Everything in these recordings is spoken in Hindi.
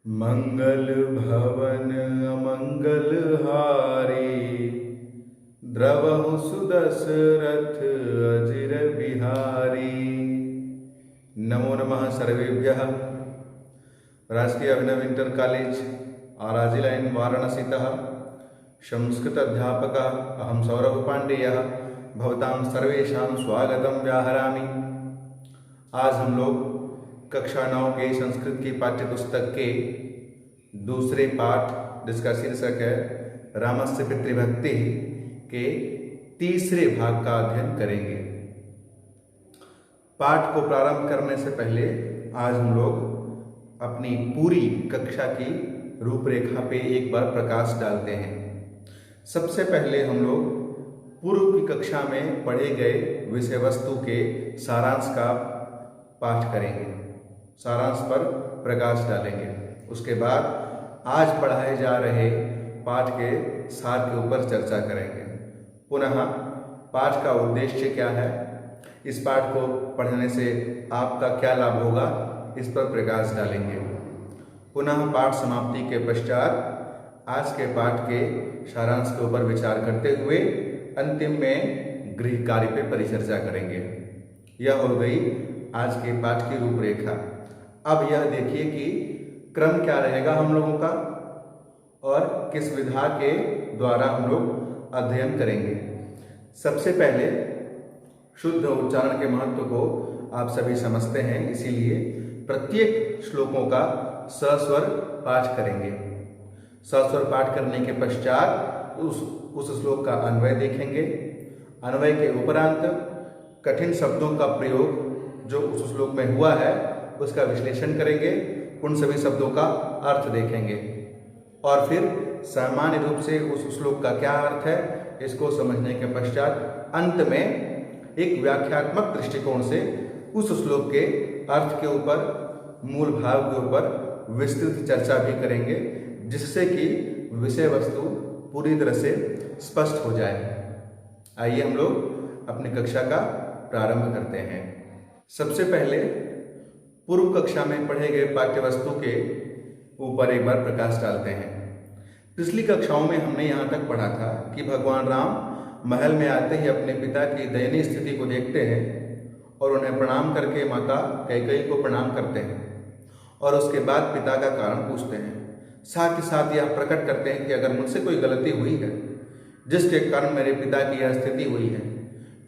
मंगल भवन अमंगल हारी, द्रवहु सुदशरथ अजिर बिहारी। नमो नमः सर्वेभ्यः। राजकीय अभिनव इंटर कॉलेज आराजी लाइन वाराणसीतः संस्कृत अध्यापकः अहं सौरभ पांडेयः भवतां सर्वेषां स्वागतं व्याहरामि। आज हम लोग कक्षा 9 के संस्कृत की पाठ्यपुस्तक के दूसरे पाठ, जिसका शीर्षक है रामस्य पितृभक्ति, के तीसरे भाग का अध्ययन करेंगे। पाठ को प्रारंभ करने से पहले आज हम लोग अपनी पूरी कक्षा की रूपरेखा पे एक बार प्रकाश डालते हैं। सबसे पहले हम लोग पूर्व की कक्षा में पढ़े गए विषय वस्तु के सारांश का पाठ करेंगे, सारांश पर प्रकाश डालेंगे। उसके बाद आज पढ़ाए जा रहे पाठ के सार के ऊपर चर्चा करेंगे। पुनः पाठ का उद्देश्य क्या है, इस पाठ को पढ़ने से आपका क्या लाभ होगा, इस पर प्रकाश डालेंगे। पुनः पाठ समाप्ति के पश्चात आज के पाठ के सारांश के ऊपर विचार करते हुए अंतिम में गृह कार्य पे परिचर्चा करेंगे। यह हो गई आज के पाठ की रूपरेखा। अब यह देखिए कि क्रम क्या रहेगा हम लोगों का और किस विधा के द्वारा हम लोग अध्ययन करेंगे। सबसे पहले शुद्ध उच्चारण के महत्व को आप सभी समझते हैं, इसीलिए प्रत्येक श्लोकों का सस्वर पाठ करेंगे। सस्वर पाठ करने के पश्चात उस श्लोक का अन्वय देखेंगे। अन्वय के उपरांत कठिन शब्दों का प्रयोग जो उस श्लोक में हुआ है उसका विश्लेषण करेंगे, उन सभी शब्दों का अर्थ देखेंगे और फिर सामान्य रूप से उस श्लोक का क्या अर्थ है इसको समझने के पश्चात अंत में एक व्याख्यात्मक दृष्टिकोण से उस श्लोक के अर्थ के ऊपर, मूल भाव के ऊपर विस्तृत चर्चा भी करेंगे, जिससे कि विषय वस्तु पूरी तरह से स्पष्ट हो जाए। आइए हम लोग अपनी कक्षा का प्रारंभ करते हैं। सबसे पहले पूर्व कक्षा में पढ़े गए पाठ्य वस्तु के ऊपर एक बार प्रकाश डालते हैं। पिछली कक्षाओं में हमने यहाँ तक पढ़ा था कि भगवान राम महल में आते ही अपने पिता की दयनीय स्थिति को देखते हैं और उन्हें प्रणाम करके माता कैकेयी को प्रणाम करते हैं और उसके बाद पिता का कारण पूछते हैं। साथ ही साथ यह प्रकट करते हैं कि अगर मुझसे कोई गलती हुई है जिसके कारण मेरे पिता की यह स्थिति हुई है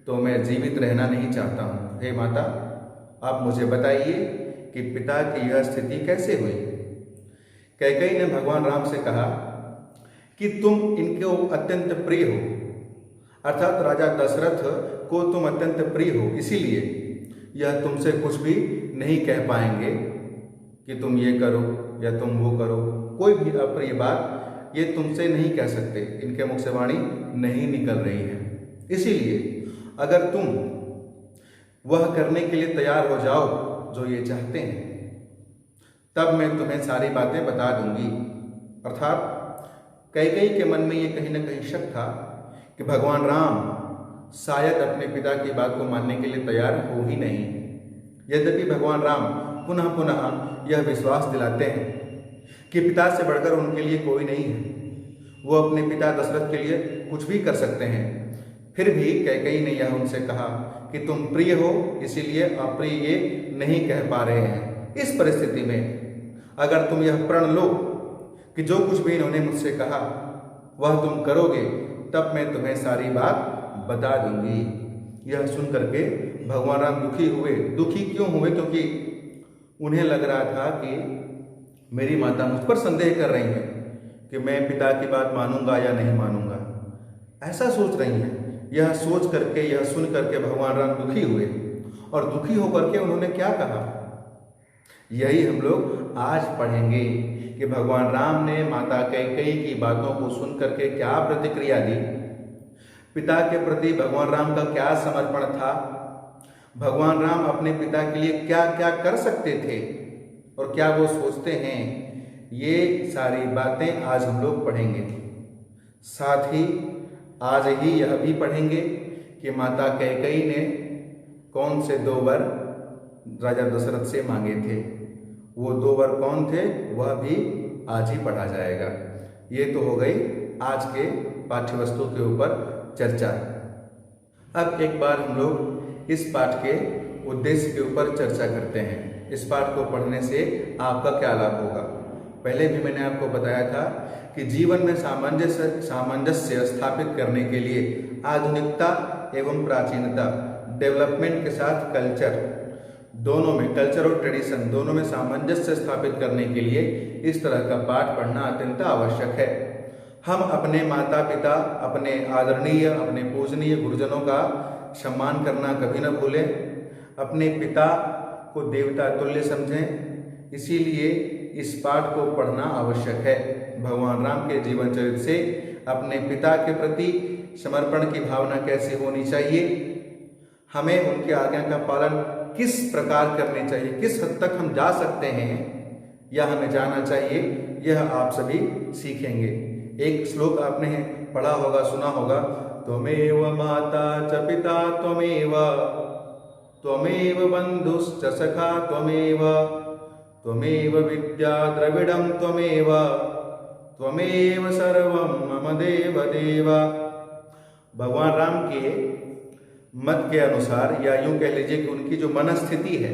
तो मैं जीवित रहना नहीं चाहता हूँ। हे माता, आप मुझे बताइए कि पिता की यह स्थिति कैसे हुई। कैकेयी ने भगवान राम से कहा कि तुम इनको अत्यंत प्रिय हो, अर्थात राजा दशरथ को तुम अत्यंत प्रिय हो, इसीलिए यह तुमसे कुछ भी नहीं कह पाएंगे कि तुम ये करो या तुम वो करो। कोई भी अप्रिय बात ये तुमसे नहीं कह सकते, इनके मुख से वाणी नहीं निकल रही है। इसीलिए अगर तुम वह करने के लिए तैयार हो जाओ जो ये चाहते हैं, तब मैं तुम्हें सारी बातें बता दूंगी। अर्थात कैकेयी के मन में ये कहीं ना कहीं शक था कि भगवान राम शायद अपने पिता की बात को मानने के लिए तैयार हो ही नहीं। यद्यपि भगवान राम पुनः पुनः यह विश्वास दिलाते हैं कि पिता से बढ़कर उनके लिए कोई नहीं है, वो अपने पिता दशरथ के लिए कुछ भी कर सकते हैं। फिर भी कैकेयी ने यह उनसे कहा कि तुम प्रिय हो, इसीलिए अप्रिय ये नहीं कह पा रहे हैं। इस परिस्थिति में अगर तुम यह प्रण लो कि जो कुछ भी इन्होंने मुझसे कहा वह तुम करोगे, तब मैं तुम्हें सारी बात बता दूंगी। यह सुन करके भगवान राम दुखी हुए। दुखी क्यों हुए? क्योंकि उन्हें लग रहा था कि मेरी माता मुझ पर संदेह कर रही है कि मैं पिता की बात मानूंगा या नहीं मानूंगा, ऐसा सोच रही हैं। यह सोच करके, यह सुन करके भगवान राम दुखी हुए और दुखी होकर के उन्होंने क्या कहा, यही हम लोग आज पढ़ेंगे कि भगवान राम ने माता कैकेयी की बातों को सुन करके क्या प्रतिक्रिया दी, पिता के प्रति भगवान राम का क्या समर्पण था, भगवान राम अपने पिता के लिए क्या क्या कर सकते थे और क्या वो सोचते हैं। ये सारी बातें आज हम लोग पढ़ेंगे। साथ ही आज ही यह भी पढ़ेंगे कि माता कैकेयी ने कौन से 2 वर राजा दशरथ से मांगे थे। वो 2 वर कौन थे वह भी आज ही पढ़ा जाएगा। ये तो हो गई आज के पाठ्य वस्तु के ऊपर चर्चा। अब एक बार हम लोग इस पाठ के उद्देश्य के ऊपर चर्चा करते हैं। इस पाठ को पढ़ने से आपका क्या लाभ होगा। पहले भी मैंने आपको बताया था कि जीवन में सामंजस्य स्थापित करने के लिए आधुनिकता एवं प्राचीनता, डेवलपमेंट के साथ कल्चर, दोनों में, कल्चर और ट्रेडिशन दोनों में सामंजस्य स्थापित करने के लिए इस तरह का पाठ पढ़ना अत्यंत आवश्यक है। हम अपने माता पिता, अपने आदरणीय, अपने पूजनीय गुरुजनों का सम्मान करना कभी न भूलें। अपने पिता को देवता तुल्य समझें। इसीलिए इस पाठ को पढ़ना आवश्यक है। भगवान राम के जीवन चरित्र से अपने पिता के प्रति समर्पण की भावना कैसे होनी चाहिए, हमें उनकी आज्ञा का पालन किस प्रकार करने चाहिए, किस हद तक हम जा सकते हैं या हमें जाना चाहिए, यह आप सभी सीखेंगे। एक श्लोक आपने पढ़ा होगा, सुना होगा, त्वमेव माता च पिता त्वमेव, त्वमेव बंधुश्च सखा त्वमेव, त्वमेव विद्या द्रविड़ं त्वमेव, त्वमेव सर्वं मम देव देव। भगवान राम के मत के अनुसार, या यूं कह लीजिए कि उनकी जो मनस्थिति है,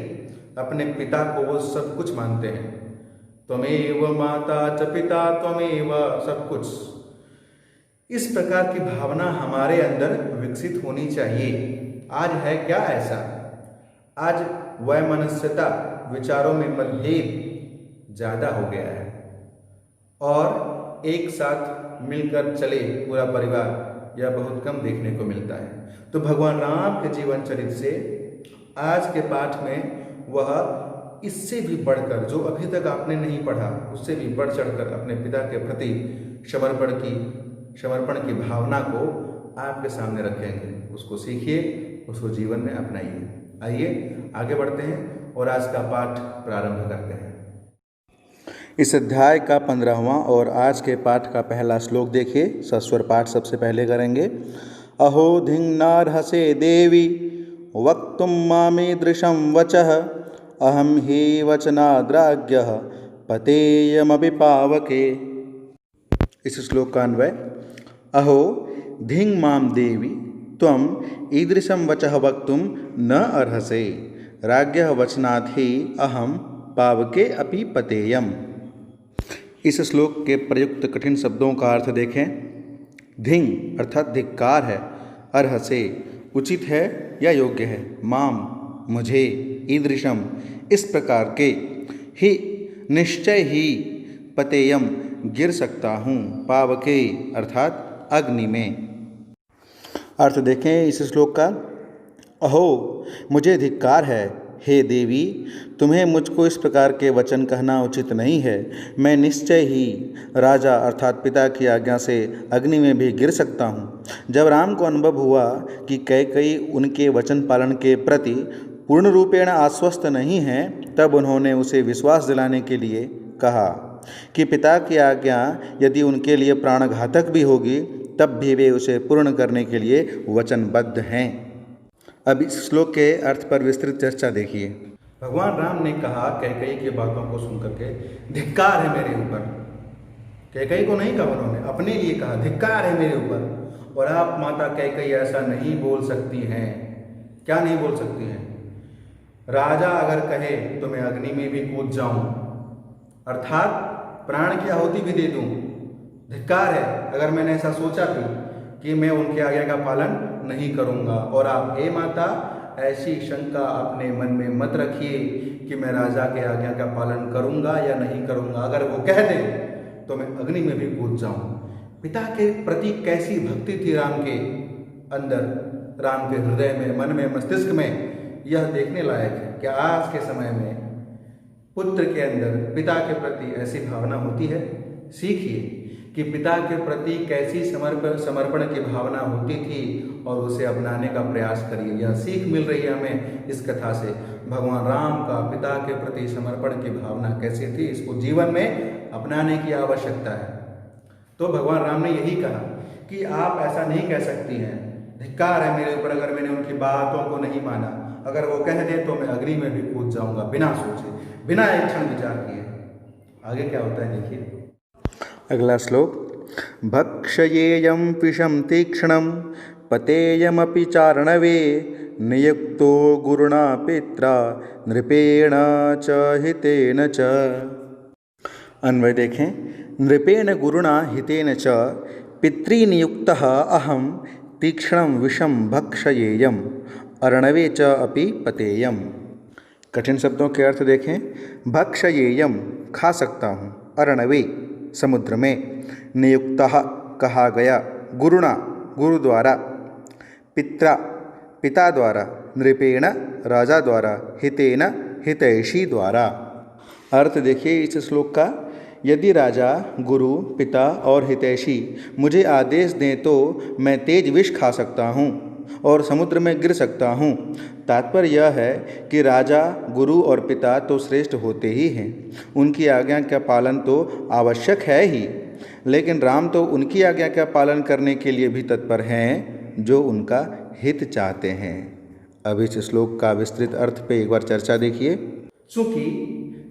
अपने पिता को वो सब कुछ मानते हैं। त्वमेव माता च पिता त्वमेव, सब कुछ। इस प्रकार की भावना हमारे अंदर विकसित होनी चाहिए। आज है क्या ऐसा? आज वैमनस्यता, विचारों में मतभेद ज़्यादा हो गया है और एक साथ मिलकर चले पूरा परिवार, यह बहुत कम देखने को मिलता है। तो भगवान राम के जीवन चरित्र से आज के पाठ में वह इससे भी बढ़कर, जो अभी तक आपने नहीं पढ़ा, उससे भी बढ़ चढ़कर अपने पिता के प्रति समर्पण की भावना को आपके सामने रखेंगे। उसको सीखिए, उसको जीवन में अपनाइए। आइए आगे बढ़ते हैं और आज का पाठ प्रारंभ करते हैं। इस अध्याय का 15वां और आज के पाठ का पहला श्लोक देखिए। सस्वर पाठ सबसे पहले करेंगे। अहो धिन्नार्हसे देवी वक्तुं मामीदृशं वचः, अहं हि वचनाद्राज्ञः पतेयमपि पावके। इस श्लोक का अन्वय। अहो धिंग माम देवी त्वम ईदृशं वचः वक्तुं न अर्हसे, राज्ञः वचनात् ही अहम पावके अपि पतेयम। इस श्लोक के प्रयुक्त कठिन शब्दों का अर्थ देखें। धिंग अर्थात धिक्कार है, अर्हसे उचित है या योग्य है, माम मुझे, ईदृशम इस प्रकार के, ही निश्चय ही, पतेयम गिर सकता हूँ, पावके अर्थात अग्नि में। अर्थ देखें इस श्लोक का। अहो मुझे धिक्कार है, हे देवी तुम्हें मुझको इस प्रकार के वचन कहना उचित नहीं है। मैं निश्चय ही राजा अर्थात पिता की आज्ञा से अग्नि में भी गिर सकता हूँ। जब राम को अनुभव हुआ कि कैकेयी उनके वचन पालन के प्रति पूर्ण रूपेण आश्वस्त नहीं है, तब उन्होंने उसे विश्वास दिलाने के लिए कहा कि पिता की आज्ञा यदि उनके लिए प्राणघातक भी होगी, तब भी वे उसे पूर्ण करने के लिए वचनबद्ध हैं। अब इस श्लोक के अर्थ पर विस्तृत चर्चा देखिए। भगवान राम ने कहा कैकेयी की बातों को सुनकर के, धिक्कार है मेरे ऊपर। कैकेयी को नहीं कहा उन्होंने, अपने लिए कहा, धिक्कार है मेरे ऊपर। और आप माता कैकेयी ऐसा नहीं बोल सकती हैं। क्या नहीं बोल सकती हैं? राजा अगर कहे तो मैं अग्नि में भी कूद जाऊं, अर्थात प्राण की आहुति भी दे दूं। धिक्कार है अगर मैंने ऐसा सोचा भी कि मैं उनके आज्ञा का पालन नहीं करूंगा। और आप हे माता ऐसी शंका अपने मन में मत रखिए कि मैं राजा के आज्ञा का पालन करूंगा या नहीं करूंगा। अगर वो कह दें तो मैं अग्नि में भी कूद जाऊं। पिता के प्रति कैसी भक्ति थी राम के अंदर, राम के हृदय में, मन में, मस्तिष्क में, यह देखने लायक है कि आज के समय में पुत्र के अंदर पिता के प्रति ऐसी भावना होती है। सीखिए कि पिता के प्रति कैसी समर्पण की भावना होती थी और उसे अपनाने का प्रयास करिए। यह सीख मिल रही है हमें इस कथा से। भगवान राम का पिता के प्रति समर्पण की भावना कैसी थी, इसको जीवन में अपनाने की आवश्यकता है। तो भगवान राम ने यही कहा कि आप ऐसा नहीं कह सकती हैं, धिक्कार है मेरे ऊपर अगर मैंने उनकी बातों को नहीं माना। अगर वो कह दें तो मैं अग्नि में भी कूद जाऊंगा बिना सोचे। बिना एक क्षण विचार किए। आगे क्या होता है देखिए। अगला श्लोक, भक्षयेयं विषं तीक्ष्णं पतेयमपि चार्णवे नियुक्तो गुरुणा पित्रा नृपेण च हितेन च। अन्वय देखें, नृपेण गुरुणा हितेन च पितृनियुक्तः अहं तीक्ष्णं विषं भक्षयेयम् अर्णवे च अपि पतेयम्। कठिन शब्दों के अर्थ देखें। भक्षयेयम खा सकता हूँ, अर्णवे समुद्र में, नियुक्तः कहा गया, गुरुणा गुरु द्वारा, पित्रा पिता द्वारा, नृपेण राजा द्वारा, हितेन हितैषी द्वारा। अर्थ देखिए इस श्लोक का, यदि राजा, गुरु, पिता और हितैषी मुझे आदेश दें तो मैं तेज विष खा सकता हूँ और समुद्र में गिर सकता हूँ। तात्पर्य यह है कि राजा, गुरु और पिता तो श्रेष्ठ होते ही हैं, उनकी आज्ञा का पालन तो आवश्यक है ही, लेकिन राम तो उनकी आज्ञा का पालन करने के लिए भी तत्पर हैं जो उनका हित चाहते हैं। अब इस श्लोक का विस्तृत अर्थ पे एक बार चर्चा देखिए। चूंकि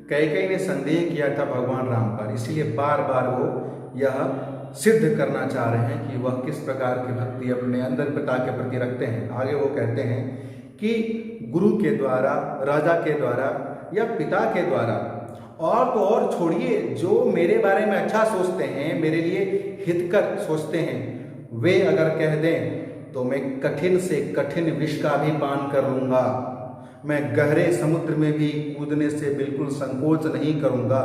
कैकेयी ने संदेह किया था भगवान राम पर, इसलिए बार बार वो यह सिद्ध करना चाह रहे हैं कि वह किस प्रकार की भक्ति अपने अंदर पिता के प्रति रखते हैं। आगे वो कहते हैं कि गुरु के द्वारा, राजा के द्वारा या पिता के द्वारा, और तो और छोड़िए, जो मेरे बारे में अच्छा सोचते हैं, मेरे लिए हितकर सोचते हैं, वे अगर कह दें तो मैं कठिन से कठिन विष का भी पान कर लूँगा। मैं गहरे समुद्र में भी कूदने से बिल्कुल संकोच नहीं करूँगा।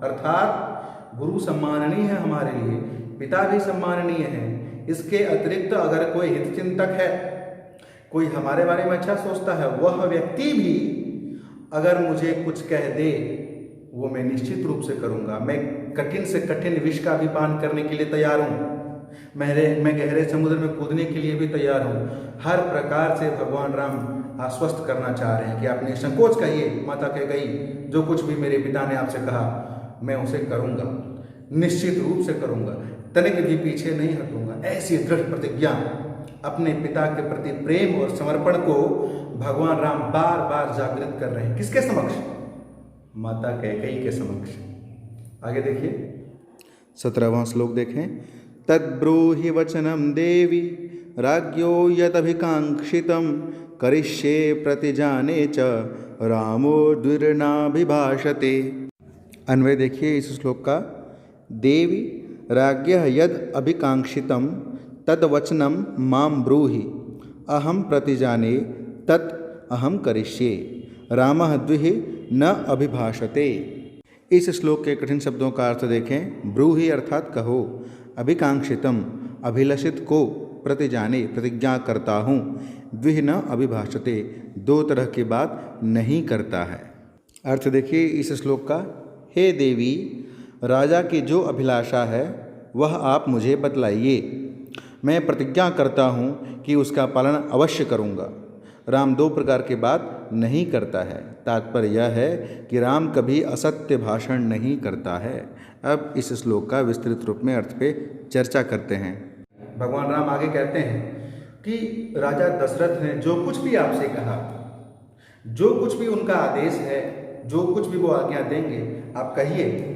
अर्थात गुरु सम्माननीय है हमारे लिए, पिता भी सम्माननीय है। इसके अतिरिक्त अगर कोई हितचिंतक है, कोई हमारे बारे में अच्छा सोचता है, वह व्यक्ति भी अगर मुझे कुछ कह दे वो मैं निश्चित रूप से करूँगा। मैं कठिन से कठिन विष का भी पान करने के लिए तैयार हूँ। मैं गहरे समुद्र में कूदने के लिए भी तैयार हूँ। हर प्रकार से भगवान राम आश्वस्त करना चाह रहे हैं कि आप निसंकोच कहिए, माता कैकेयी, जो कुछ भी मेरे पिता ने आपसे कहा मैं उसे करूँगा, निश्चित रूप से करूँगा, तनिक भी पीछे नहीं हटूँगा। ऐसी दृढ़ प्रतिज्ञा, अपने पिता के प्रति प्रेम और समर्पण को भगवान राम बार बार जागृत कर रहे हैं। किसके समक्ष? माता कैकेयी के समक्ष। आगे देखिए 17वां श्लोक देखें। तद्ब्रूहि वचनं देवी राज्ञो यदभिकांक्षितं करिष्ये प्रतिजाने च रामो द्विर्नाभिभाषते। अन्वय देखिए इस श्लोक का। देवी राज्ञः यद अभिकांक्षितं तद्वचनं मां ब्रूहि अहं प्रतिजाने तत् अहं करिष्ये रामः द्विः न अभिभाषते। इस श्लोक के कठिन शब्दों का अर्थ देखें। ब्रूहि अर्थात कहो, अभिकांक्षितम अभिलषित को, प्रतिजाने प्रतिज्ञा करता हूँ, द्विह न अभिभाषते दो तरह की बात नहीं करता है। अर्थ देखिए इस श्लोक का। हे देवी, राजा की जो अभिलाषा है वह आप मुझे बतलाइए, मैं प्रतिज्ञा करता हूँ कि उसका पालन अवश्य करूँगा। राम दो प्रकार की बात नहीं करता है। तात्पर्य यह है कि राम कभी असत्य भाषण नहीं करता है। अब इस श्लोक का विस्तृत रूप में अर्थ पे चर्चा करते हैं। भगवान राम आगे कहते हैं कि राजा दशरथ ने जो कुछ भी आपसे कहा, जो कुछ भी उनका आदेश है, जो कुछ भी वो आज्ञा देंगे, आप कहिए,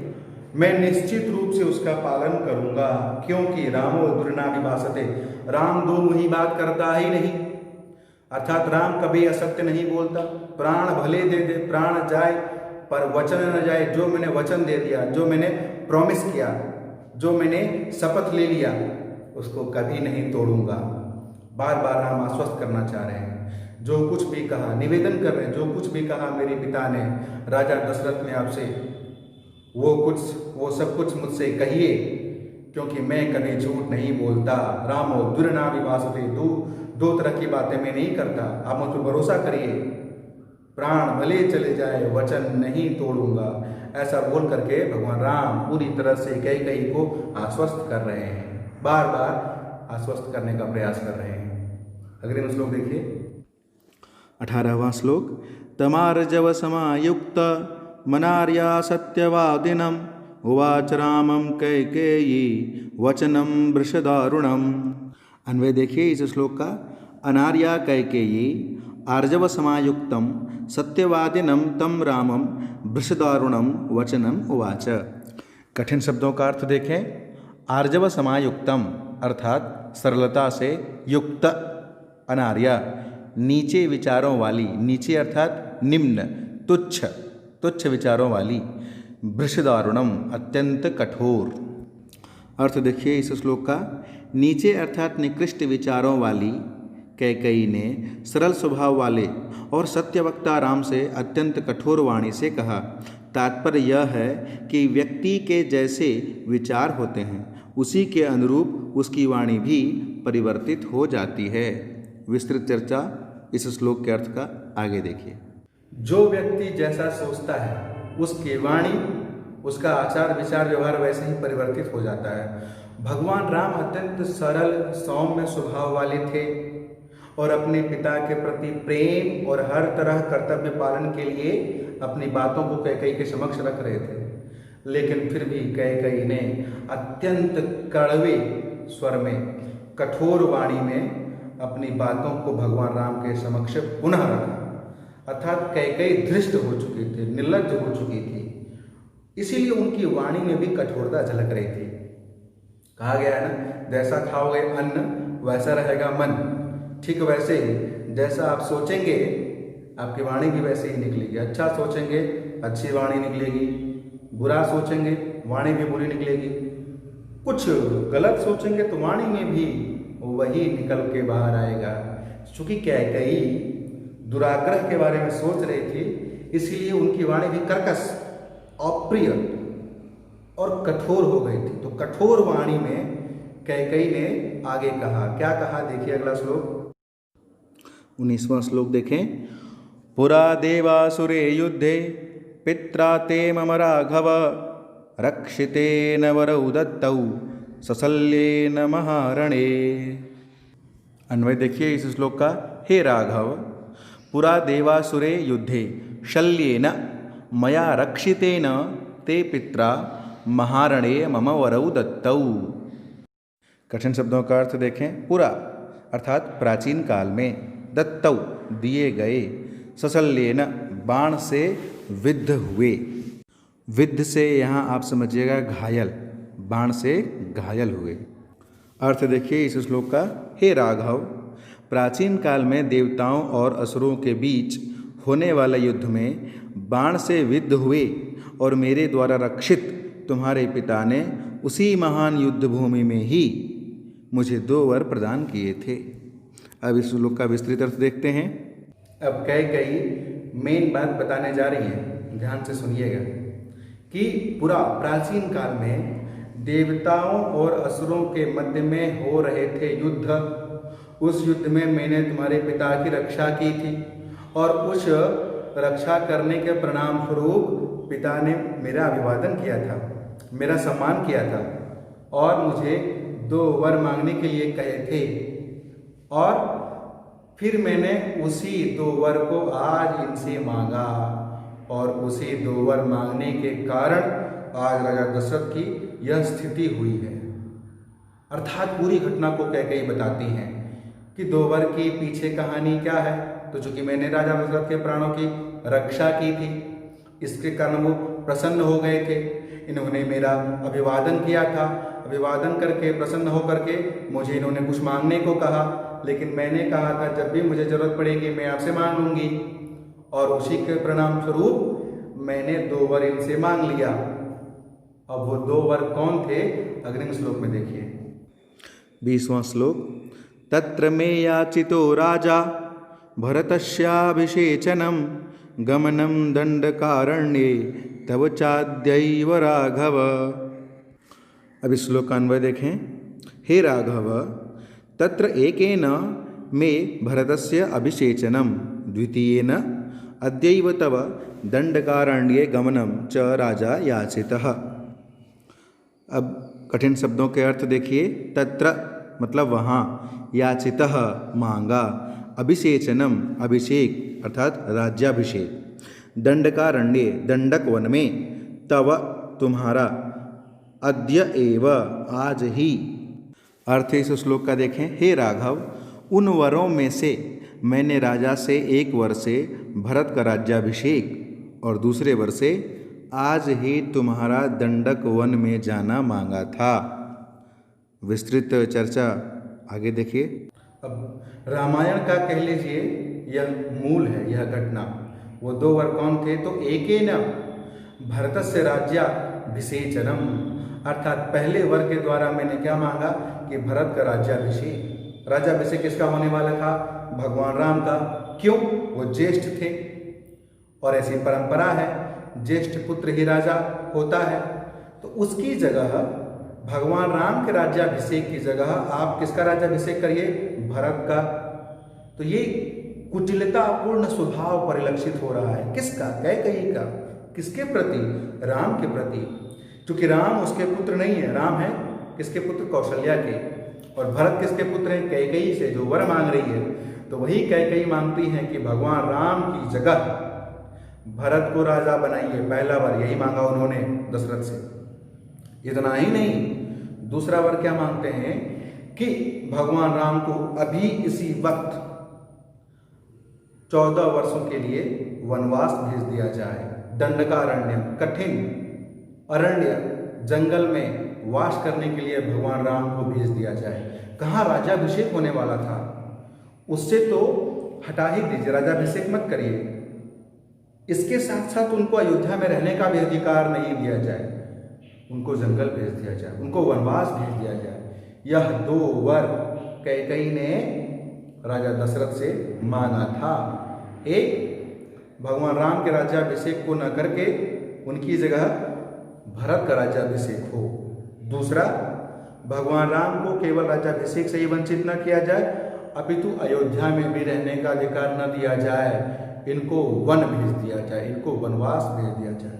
मैं निश्चित रूप से उसका पालन करूंगा, क्योंकि रामो दुर्नाभिभाषते, राम दो मुही बात करता ही नहीं। अर्थात राम कभी असत्य नहीं बोलता। प्राण भले दे दे, प्राण जाए पर वचन न जाए। जो मैंने वचन दे दिया, जो मैंने प्रॉमिस किया, जो मैंने शपथ ले लिया, उसको कभी नहीं तोड़ूंगा। बार बार राम आश्वस्त करना चाह रहे हैं। जो कुछ भी कहा, निवेदन कर रहे हैं, जो कुछ भी कहा मेरे पिता ने, राजा दशरथ ने आपसे, वो सब कुछ मुझसे कहिए, क्योंकि मैं कभी झूठ नहीं बोलता। रामो दुर्नाभिभाषते, दो तरह की बातें मैं नहीं करता। आप मुझ पर भरोसा करिए, प्राण भले चले जाए वचन नहीं तोड़ूंगा। ऐसा बोल करके भगवान राम पूरी तरह से कैकेयी को आश्वस्त कर रहे हैं, बार बार आश्वस्त करने का प्रयास कर रहे हैं। अगले श्लोक देखिए 18वां श्लोक। तमार्जव समायुक्त मनार्या सत्यवादिनम उवाच रामम कैकेयी वचनम वृषदारुणम। अन्वय देखिए इस श्लोक का। अनार्या कैकेयी आर्जव समायुक्तम सत्यवादिनम तम रामम वृषदारुणम वचनम उवाच। कठिन शब्दों का अर्थ देखें। आर्जव समायुक्तम अर्थात सरलता से युक्त, अनार्या नीचे विचारों वाली, नीचे अर्थात निम्न, तुच्छ, तुच्छ विचारों वाली, वृषदारुणम अत्यंत कठोर। अर्थ देखिए इस श्लोक का। नीचे अर्थात निकृष्ट विचारों वाली कैकेयी ने सरल स्वभाव वाले और सत्यवक्ता राम से अत्यंत कठोर वाणी से कहा। तात्पर्य यह है कि व्यक्ति के जैसे विचार होते हैं उसी के अनुरूप उसकी वाणी भी परिवर्तित हो जाती है। विस्तृत चर्चा इस श्लोक के अर्थ का आगे देखिए। जो व्यक्ति जैसा सोचता है उसकी वाणी, उसका आचार विचार व्यवहार वैसे ही परिवर्तित हो जाता है। भगवान राम अत्यंत सरल सौम्य स्वभाव वाले थे और अपने पिता के प्रति प्रेम और हर तरह कर्तव्य पालन के लिए अपनी बातों को कैकेयी के समक्ष रख रहे थे। लेकिन फिर भी कैकेयी ने अत्यंत कड़वे स्वर में, कठोर वाणी में अपनी बातों को भगवान राम के समक्ष पुनः रखा। अर्थात कैकेयी धृष्ट हो चुकी थी, निर्लज्ज हो चुकी थी, इसीलिए उनकी वाणी में भी कठोरता झलक रही थी। कहा गया है ना, जैसा खाओगे अन्न वैसा रहेगा मन। ठीक वैसे ही जैसा आप सोचेंगे आपकी वाणी भी वैसे ही निकलेगी। अच्छा सोचेंगे अच्छी वाणी निकलेगी, बुरा सोचेंगे वाणी भी बुरी निकलेगी, कुछ गलत सोचेंगे तो वाणी में भी वही निकल के बाहर आएगा। चूंकि कैकेयी दुराग्रह के बारे में सोच रही थी इसीलिए उनकी वाणी भी कर्कश, अप्रिय और कठोर हो गई थी। तो कठोर वाणी में कैकेयी ने आगे कहा, क्या कहा देखिए अगला श्लोक। 19वां श्लोक देखें। पुरा देवासुरे युद्धे पित्रा ते मम राघव रक्षितेन वरौ दत्तौ सशल्येन महारणे। अन्वय देखिए इस श्लोक का। हे राघव, पुरा देवासुरे युद्धे शल्येन मया रक्षितेन ते पित्रा महारणे मम वरौ दत्तौ। कठिन शब्दों का अर्थ देखें। पुरा अर्थात प्राचीन काल में, दत्तौ दिए गए, सशल्येन बाण से विद्ध हुए। विद्ध से यहाँ आप समझिएगा घायल, बाण से घायल हुए। अर्थ देखिए इस श्लोक का। हे राघव, प्राचीन काल में देवताओं और असुरों के बीच होने वाले युद्ध में बाण से विद्ध हुए और मेरे द्वारा रक्षित तुम्हारे पिता ने उसी महान युद्ध भूमि में ही मुझे 2 वर प्रदान किए थे। अब इस श्लोक का विस्तृत अर्थ देखते हैं। अब कैकेयी मेन बात बताने जा रही है, ध्यान से सुनिएगा कि पूरा प्राचीन काल में देवताओं और असुरों के मध्य में हो रहे थे युद्ध। उस युद्ध में मैंने तुम्हारे पिता की रक्षा की थी और उस रक्षा करने के परिणाम स्वरूप पिता ने मेरा अभिवादन किया था, मेरा सम्मान किया था और मुझे 2 वर मांगने के लिए कहे थे। और फिर मैंने उसी 2 वर को आज इनसे मांगा और उसी 2 वर मांगने के कारण आज राजा दशरथ की यह स्थिति हुई है। अर्थात पूरी घटना को कैकेयी बताती हैं कि 2 वर की पीछे कहानी क्या है। तो चूंकि मैंने राजा दशरथ के प्राणों की रक्षा की थी इसके कारण वो प्रसन्न हो गए थे। इन्होंने मेरा अभिवादन किया था, अभिवादन करके प्रसन्न होकर के मुझे इन्होंने कुछ मांगने को कहा, लेकिन मैंने कहा था जब भी मुझे जरूरत पड़ेगी मैं आपसे मांग लूंगी और उसी के परिणाम स्वरूप मैंने 2 वर इनसे मांग लिया। अब वो 2 वर कौन थे अग्रिम श्लोक में देखिए। 20वां श्लोक। तत्र मे याचितो राजा भरतस्याभिषेचनम गमनम दंडकारण्ये तव चाद्यैव राघव। अब इस श्लोक का अन्वय देखें। हे राघव, तत्र एकेन मे भरतस्य अभिषेचनम द्वितीयेन अद्यैव तव दंडकारण्ये गमनम च राजा याचितः। अब कठिन शब्दों के अर्थ देखिए। तत्र मतलब वहाँ, याचितः मांगा, अभिषेचनम अभिषेक अर्थात राज्याभिषेक, दंडकारण्ये दंडक वन में, तव तुम्हारा, अद्य एव आज ही। अर्थ इस श्लोक का देखें। हे राघव, उन वरों में से मैंने राजा से एक वर्षे भरत का राज्याभिषेक और दूसरे वर्षे आज ही तुम्हारा दंडक वन में जाना मांगा था। विस्तृत चर्चा आगे देखिए। अब रामायण का कह लीजिए यह मूल है, यह घटना। वो दो वर कौन थे? तो एकेन भरतस्य राज्याभिषेचनम, अर्थात पहले वर के द्वारा मैंने क्या मांगा कि भरत का राज्याभिषेक। राज्याभिषेक किसका होने वाला था? भगवान राम का। क्यों? वो ज्येष्ठ थे और ऐसी परंपरा है, ज्येष्ठ पुत्र ही राजा होता है। तो उसकी जगह भगवान राम के राज्याभिषेक की जगह आप किसका राज्याभिषेक करिए? भरत का। तो ये कुटिलतापूर्ण स्वभाव परिलक्षित हो रहा है। किसका? कैकेयी का। किसके प्रति? राम के प्रति। क्योंकि राम उसके पुत्र नहीं है, राम है किसके पुत्र? कौशल्या के। और भरत किसके पुत्र हैं? कैकेयी से, जो वर मांग रही है। तो वही कैकेयी मांगती है कि भगवान राम की जगह भरत को राजा बनाइए। पहला वर यही मांगा उन्होंने दशरथ से। इतना ही नहीं, दूसरा वर क्या मांगते हैं कि भगवान राम को अभी इसी वक्त 14 वर्षों के लिए वनवास भेज दिया जाए। दंडकारण्य, कठिन अरण्य, जंगल में वास करने के लिए भगवान राम को भेज दिया जाए। कहाँ राज्याभिषेक होने वाला था, उससे तो हटा ही दीजिए, राज्याभिषेक मत करिए। इसके साथ साथ उनको अयोध्या में रहने का भी अधिकार नहीं दिया जाए, उनको जंगल भेज दिया जाए, उनको वनवास भेज दिया जाए। यह दो वर कैकेयी ने राजा दशरथ से मांगा था। एक, भगवान राम के राज्याभिषेक को न करके उनकी जगह भरत का राज्याभिषेक हो। दूसरा, भगवान राम को केवल राज्याभिषेक से ही वंचित न किया जाए, अपितु अयोध्या में भी रहने का अधिकार न दिया जाए। इनको वन भेज दिया जाए, इनको वनवास भेज दिया जाए।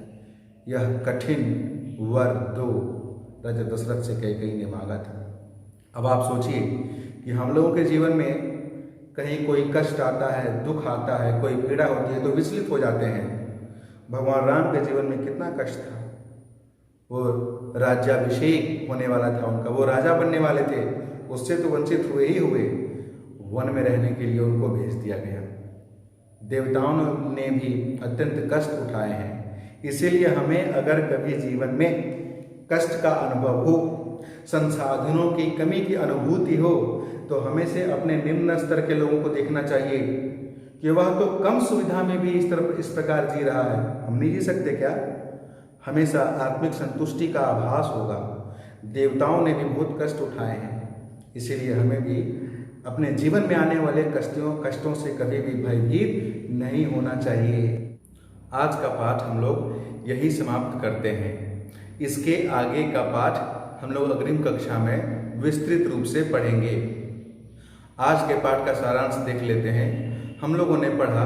यह कठिन वर दो राजा दशरथ से कैकेयी ने मांगा था। अब आप सोचिए कि हम लोगों के जीवन में कहीं कोई कष्ट आता है, दुख आता है, कोई पीड़ा होती है तो विचलित हो जाते हैं। भगवान राम के जीवन में कितना कष्ट था। वो राज्याभिषेक होने वाला था उनका, वो राजा बनने वाले थे, उससे तो वंचित हुए ही हुए। वन में रहने के लिए उनको भेज दिया गया। देवताओं ने भी अत्यंत कष्ट उठाए हैं। इसीलिए हमें अगर कभी जीवन में कष्ट का अनुभव हो, संसाधनों की कमी की अनुभूति हो, तो हमें से अपने निम्न स्तर के लोगों को देखना चाहिए कि वह तो कम सुविधा में भी इस प्रकार जी रहा है, हम नहीं जी सकते क्या? हमेशा आत्मिक संतुष्टि का आभास होगा। देवताओं ने भी बहुत कष्ट उठाए हैं, इसीलिए हमें भी अपने जीवन में आने वाले कष्टों से कभी भी भयभीत नहीं होना चाहिए। आज का पाठ हम लोग यही समाप्त करते हैं। इसके आगे का पाठ हम लोग अग्रिम कक्षा में विस्तृत रूप से पढ़ेंगे। आज के पाठ का सारांश देख लेते हैं। हम लोगों ने पढ़ा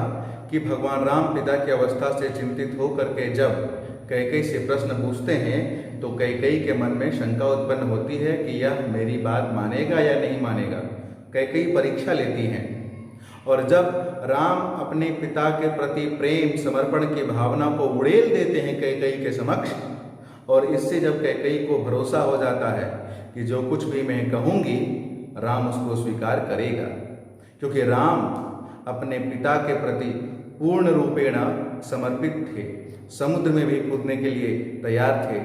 कि भगवान राम पिता की अवस्था से चिंतित होकर के जब कैकेयी से प्रश्न पूछते हैं तो कैकेयी के मन में शंका उत्पन्न होती है कि यह मेरी बात मानेगा या नहीं मानेगा। कैकेयी परीक्षा लेती हैं और जब राम अपने पिता के प्रति प्रेम समर्पण की भावना को उड़ेल देते हैं कैकेयी के समक्ष, और इससे जब कैकेयी को भरोसा हो जाता है कि जो कुछ भी मैं कहूँगी राम उसको स्वीकार करेगा, क्योंकि राम अपने पिता के प्रति पूर्ण रूपेण समर्पित थे, समुद्र में भी कूदने के लिए तैयार थे,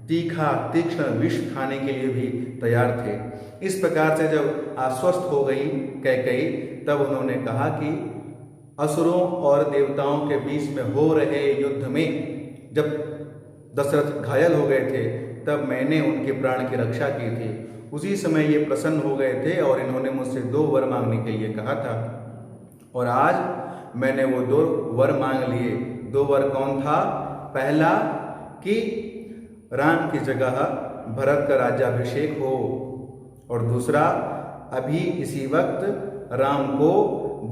तीखा तीक्ष्ण विष खाने के लिए भी तैयार थे। इस प्रकार से जब आश्वस्त हो गई कैकेयी, तब उन्होंने कहा कि असुरों और देवताओं के बीच में हो रहे युद्ध में जब दशरथ घायल हो गए थे तब मैंने उनके प्राण की रक्षा की थी। उसी समय ये प्रसन्न हो गए थे और इन्होंने मुझसे 2 वर मांगने के लिए कहा था, और आज मैंने वो 2 वर मांग लिए। 2 वर कौन था? पहला कि राम की जगह भरत का राज्याभिषेक हो, और दूसरा अभी इसी वक्त राम को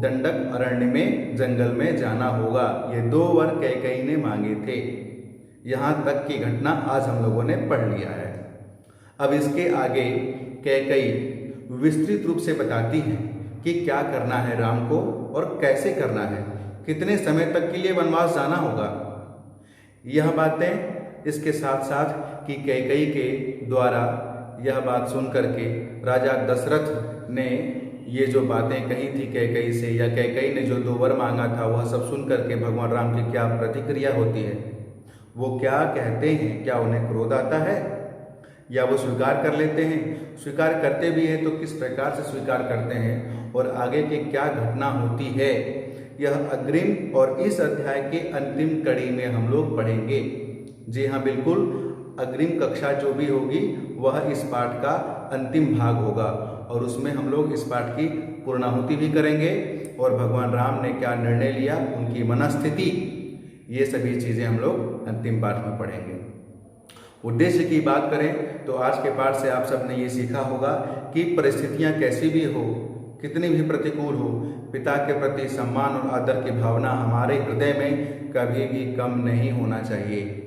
दंडक अरण्य में जंगल में जाना होगा। ये 2 वर कैकेयी ने मांगे थे। यहाँ तक की घटना आज हम लोगों ने पढ़ लिया है। अब इसके आगे कैकेयी विस्तृत रूप से बताती है कि क्या करना है राम को और कैसे करना है, कितने समय तक के लिए वनवास जाना होगा। यह बातें इसके साथ साथ कि कैकेयी के द्वारा यह बात सुन करके राजा दशरथ ने ये जो बातें कही थी कैकेयी से, या कैकेयी ने जो 2 वर मांगा था, वह सब सुन करके भगवान राम की क्या प्रतिक्रिया होती है, वो क्या कहते हैं? क्या उन्हें क्रोध आता है या वो स्वीकार कर लेते हैं? स्वीकार करते भी हैं तो किस प्रकार से स्वीकार करते हैं और आगे की क्या घटना होती है, यह अग्रिम और इस अध्याय के अंतिम कड़ी में हम लोग पढ़ेंगे। जी हाँ, बिल्कुल, अग्रिम कक्षा जो भी होगी वह इस पाठ का अंतिम भाग होगा और उसमें हम लोग इस पाठ की पूर्णाहुति भी करेंगे और भगवान राम ने क्या निर्णय लिया, उनकी मनस्थिति, ये सभी चीज़ें हम लोग अंतिम पाठ में पढ़ेंगे। उद्देश्य की बात करें तो आज के पाठ से आप सब ने ये सीखा होगा कि परिस्थितियां कैसी भी हो, कितनी भी प्रतिकूल हो, पिता के प्रति सम्मान और आदर की भावना हमारे हृदय में कभी भी कम नहीं होना चाहिए।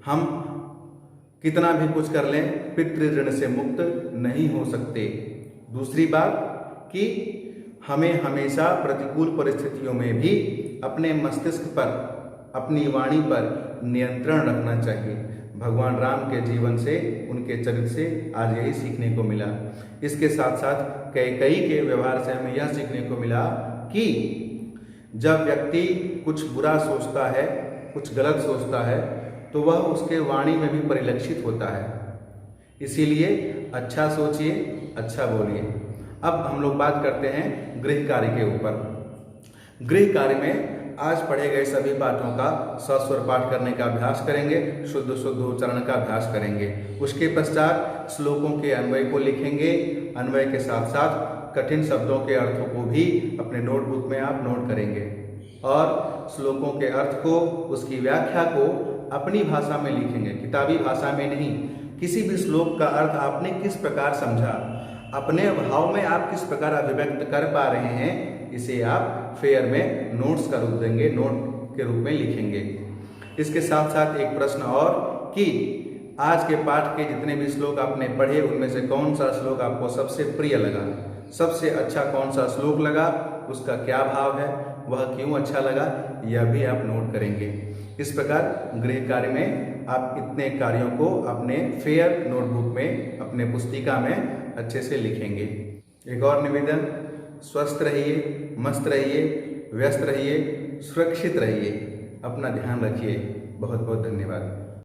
हम कितना भी कुछ कर लें, पितृ ऋण से मुक्त नहीं हो सकते। दूसरी बात कि हमें हमेशा प्रतिकूल परिस्थितियों में भी अपने मस्तिष्क पर, अपनी वाणी पर नियंत्रण रखना चाहिए। भगवान राम के जीवन से, उनके चरित्र से आज यही सीखने को मिला। इसके साथ साथ कैकेयी के व्यवहार से हमें यह सीखने को मिला कि जब व्यक्ति कुछ बुरा सोचता है, कुछ गलत सोचता है, तो वह उसके वाणी में भी परिलक्षित होता है। इसीलिए अच्छा सोचिए, अच्छा बोलिए। अब हम लोग बात करते हैं गृह कार्य के ऊपर। गृह कार्य में आज पढ़े गए सभी पाठों का सस्वर पाठ करने का अभ्यास करेंगे, शुद्ध शुद्ध उच्चारण का अभ्यास करेंगे। उसके पश्चात श्लोकों के अन्वय को लिखेंगे। अन्वय के साथ साथ कठिन शब्दों के अर्थों को भी अपने नोटबुक में आप नोट करेंगे और श्लोकों के अर्थ को, उसकी व्याख्या को अपनी भाषा में लिखेंगे, किताबी भाषा में नहीं। किसी भी श्लोक का अर्थ आपने किस प्रकार समझा, अपने भाव में आप किस प्रकार अभिव्यक्त कर पा रहे हैं, इसे आप फेयर में नोट्स का रूप देंगे, नोट के रूप में लिखेंगे। इसके साथ साथ एक प्रश्न और कि आज के पाठ के जितने भी श्लोक आपने पढ़े, उनमें से कौन सा श्लोक आपको सबसे प्रिय लगा, सबसे अच्छा कौन सा श्लोक लगा, उसका क्या भाव है, वह क्यों अच्छा लगा, यह भी आप नोट करेंगे। इस प्रकार गृह कार्य में आप इतने कार्यों को अपने फेयर नोटबुक में, अपने पुस्तिका में अच्छे से लिखेंगे। एक और निवेदन, स्वस्थ रहिए, मस्त रहिए, व्यस्त रहिए, सुरक्षित रहिए, अपना ध्यान रखिए। बहुत बहुत धन्यवाद।